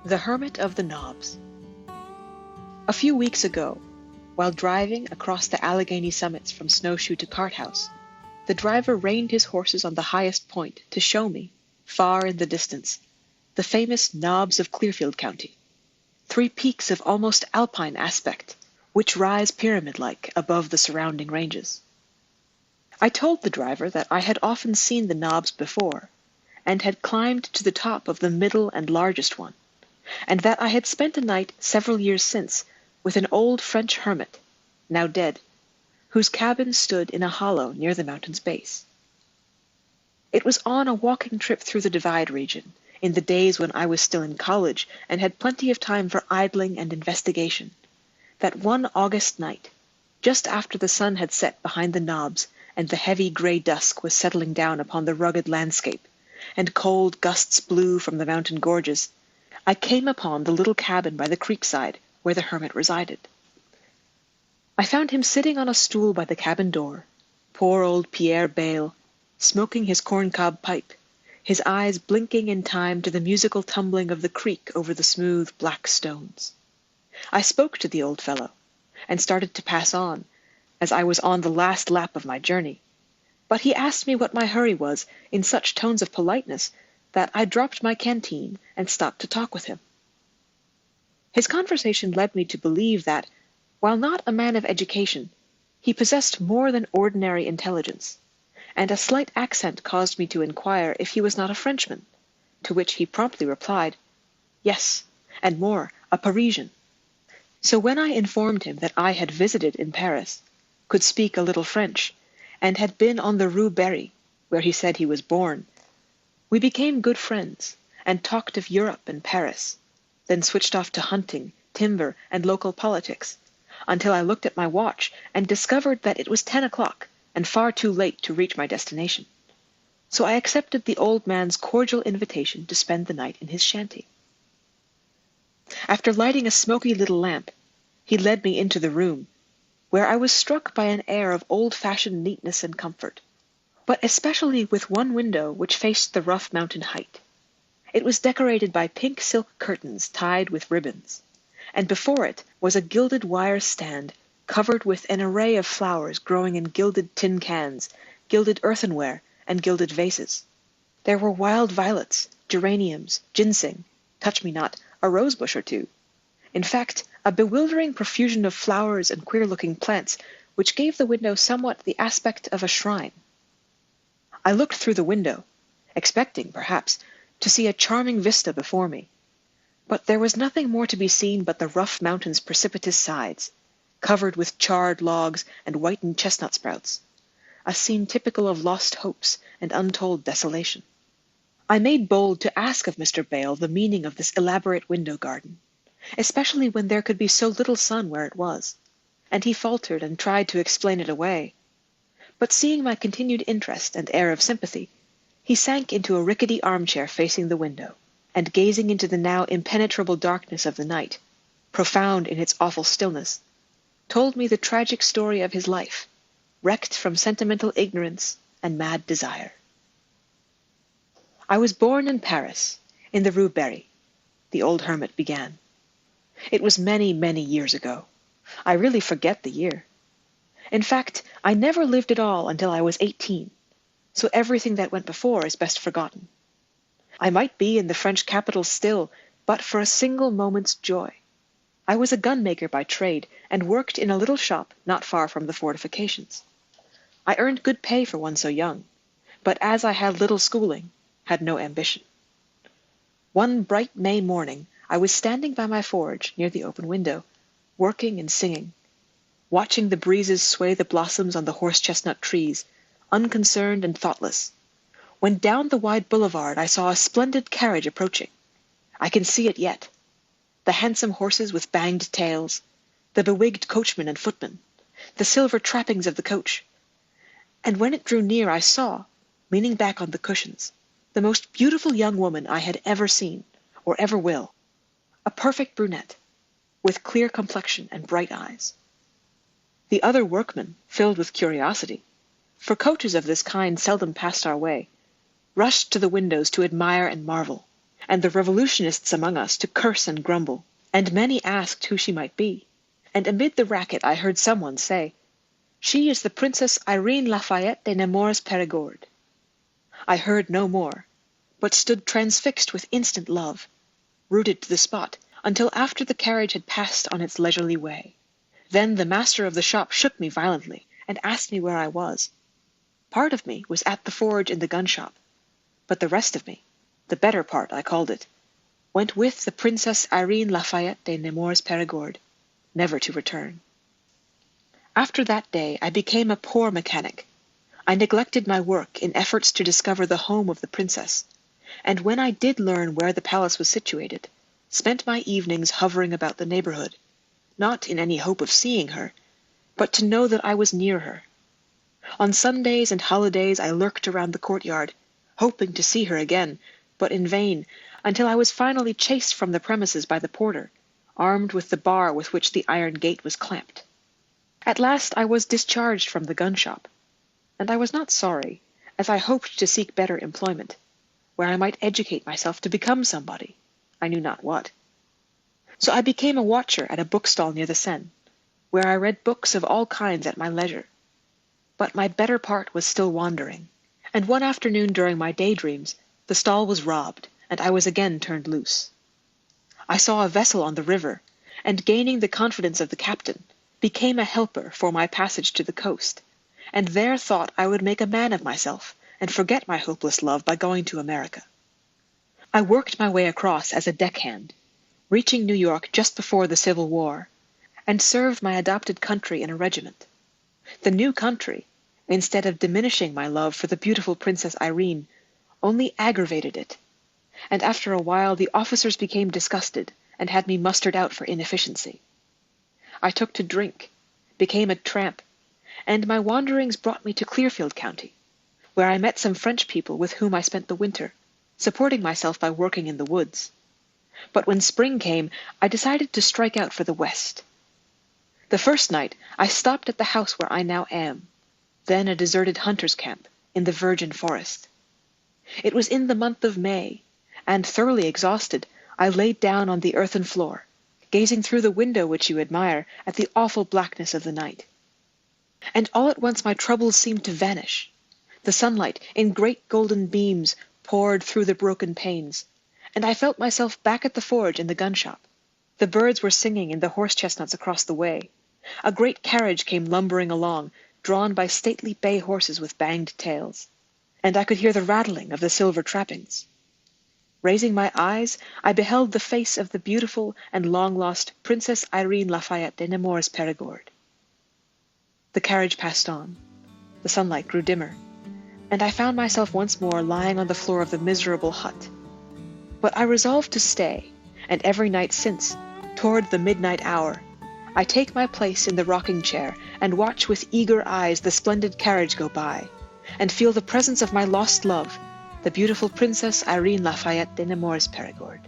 The Hermit of the Knobs. A few weeks ago, while driving across the Allegheny summits from Snowshoe to Carthouse, the driver reined his horses on the highest point to show me, far in the distance, the famous Knobs of Clearfield County, 3 peaks of almost alpine aspect, which rise pyramid-like above the surrounding ranges. I told the driver that I had often seen the Knobs before, and had climbed to the top of the middle and largest one, and that I had spent a night several years since with an old French hermit, now dead, whose cabin stood in a hollow near the mountain's base. It was on a walking trip through the Divide region, in the days when I was still in college and had plenty of time for idling and investigation, that one August night, just after the sun had set behind the Knobs and the heavy gray dusk was settling down upon the rugged landscape, and cold gusts blew from the mountain gorges, I came upon the little cabin by the creekside where the hermit resided. I found him sitting on a stool by the cabin door, poor old Pierre Bayle, smoking his corncob pipe, his eyes blinking in time to the musical tumbling of the creek over the smooth black stones. I spoke to the old fellow, and started to pass on, as I was on the last lap of my journey, but he asked me what my hurry was in such tones of politeness that I dropped my canteen and stopped to talk with him. His conversation led me to believe that, while not a man of education, he possessed more than ordinary intelligence, and a slight accent caused me to inquire if he was not a Frenchman, to which he promptly replied, "Yes, and more, a Parisian." So when I informed him that I had visited in Paris, could speak a little French, and had been on the Rue Berry, where he said he was born, we became good friends, and talked of Europe and Paris, then switched off to hunting, timber, and local politics, until I looked at my watch and discovered that it was 10 o'clock, and far too late to reach my destination. So I accepted the old man's cordial invitation to spend the night in his shanty. After lighting a smoky little lamp, he led me into the room, where I was struck by an air of old-fashioned neatness and comfort, but especially with one window which faced the rough mountain height. It was decorated by pink silk curtains tied with ribbons, and before it was a gilded wire stand covered with an array of flowers growing in gilded tin cans, gilded earthenware, and gilded vases. There were wild violets, geraniums, ginseng, touch-me-not, a rosebush or two. In fact, a bewildering profusion of flowers and queer-looking plants which gave the window somewhat the aspect of a shrine. I looked through the window, expecting, perhaps, to see a charming vista before me, but there was nothing more to be seen but the rough mountain's precipitous sides, covered with charred logs and whitened chestnut sprouts, a scene typical of lost hopes and untold desolation. I made bold to ask of Mr. Bayle the meaning of this elaborate window garden, especially when there could be so little sun where it was, and he faltered and tried to explain it away. But seeing my continued interest and air of sympathy, he sank into a rickety armchair facing the window, and gazing into the now impenetrable darkness of the night, profound in its awful stillness, told me the tragic story of his life, wrecked from sentimental ignorance and mad desire. "I was born in Paris, in the Rue Berry," the old hermit began. "It was many, many years ago. I really forget the year. In fact, I never lived at all until I was 18, so everything that went before is best forgotten. I might be in the French capital still, but for a single moment's joy. I was a gunmaker by trade, and worked in a little shop not far from the fortifications. I earned good pay for one so young, but as I had little schooling, had no ambition. One bright May morning I was standing by my forge near the open window, working and singing, watching the breezes sway the blossoms on the horse-chestnut trees, unconcerned and thoughtless, when down the wide boulevard I saw a splendid carriage approaching. I can see it yet. The handsome horses with banged tails, the bewigged coachman and footman, the silver trappings of the coach. And when it drew near I saw, leaning back on the cushions, the most beautiful young woman I had ever seen, or ever will, a perfect brunette, with clear complexion and bright eyes. The other workmen, filled with curiosity, for coaches of this kind seldom passed our way, rushed to the windows to admire and marvel, and the revolutionists among us to curse and grumble, and many asked who she might be. And amid the racket I heard someone say, "She is the Princess Irene Lafayette de Nemours Perigord." I heard no more, but stood transfixed with instant love, rooted to the spot, until after the carriage had passed on its leisurely way. Then the master of the shop shook me violently, and asked me where I was. Part of me was at the forge in the gun shop, but the rest of me, the better part I called it, went with the Princess Irene Lafayette de Nemours Perigord, never to return. After that day I became a poor mechanic. I neglected my work in efforts to discover the home of the princess, and when I did learn where the palace was situated, spent my evenings hovering about the neighborhood, not in any hope of seeing her, but to know that I was near her. On Sundays and holidays I lurked around the courtyard, hoping to see her again, but in vain, until I was finally chased from the premises by the porter, armed with the bar with which the iron gate was clamped. At last I was discharged from the gun shop, and I was not sorry, as I hoped to seek better employment, where I might educate myself to become somebody, I knew not what. So I became a watcher at a bookstall near the Seine, where I read books of all kinds at my leisure. But my better part was still wandering, and one afternoon during my daydreams the stall was robbed, and I was again turned loose. I saw a vessel on the river, and gaining the confidence of the captain, became a helper for my passage to the coast, and there thought I would make a man of myself, and forget my hopeless love by going to America. I worked my way across as a deckhand, reaching New York just before the Civil War, and served my adopted country in a regiment. The new country, instead of diminishing my love for the beautiful Princess Irene, only aggravated it, and after a while the officers became disgusted and had me mustered out for inefficiency. I took to drink, became a tramp, and my wanderings brought me to Clearfield County, where I met some French people with whom I spent the winter, supporting myself by working in the woods. But when spring came, I decided to strike out for the West. The first night I stopped at the house where I now am, then a deserted hunter's camp in the virgin forest. It was in the month of May, and thoroughly exhausted, I laid down on the earthen floor, gazing through the window which you admire at the awful blackness of the night. And all at once my troubles seemed to vanish. The sunlight, in great golden beams, poured through the broken panes, and I felt myself back at the forge in the gun shop. The birds were singing in the horse-chestnuts across the way. A great carriage came lumbering along, drawn by stately bay horses with banged tails, and I could hear the rattling of the silver trappings. Raising my eyes, I beheld the face of the beautiful and long-lost Princess Irene Lafayette de Nemours Perigord. The carriage passed on. The sunlight grew dimmer, and I found myself once more lying on the floor of the miserable hut. But I resolved to stay, and every night since, toward the midnight hour, I take my place in the rocking chair and watch with eager eyes the splendid carriage go by, and feel the presence of my lost love, the beautiful Princess Irene Lafayette de Nemours Perigord.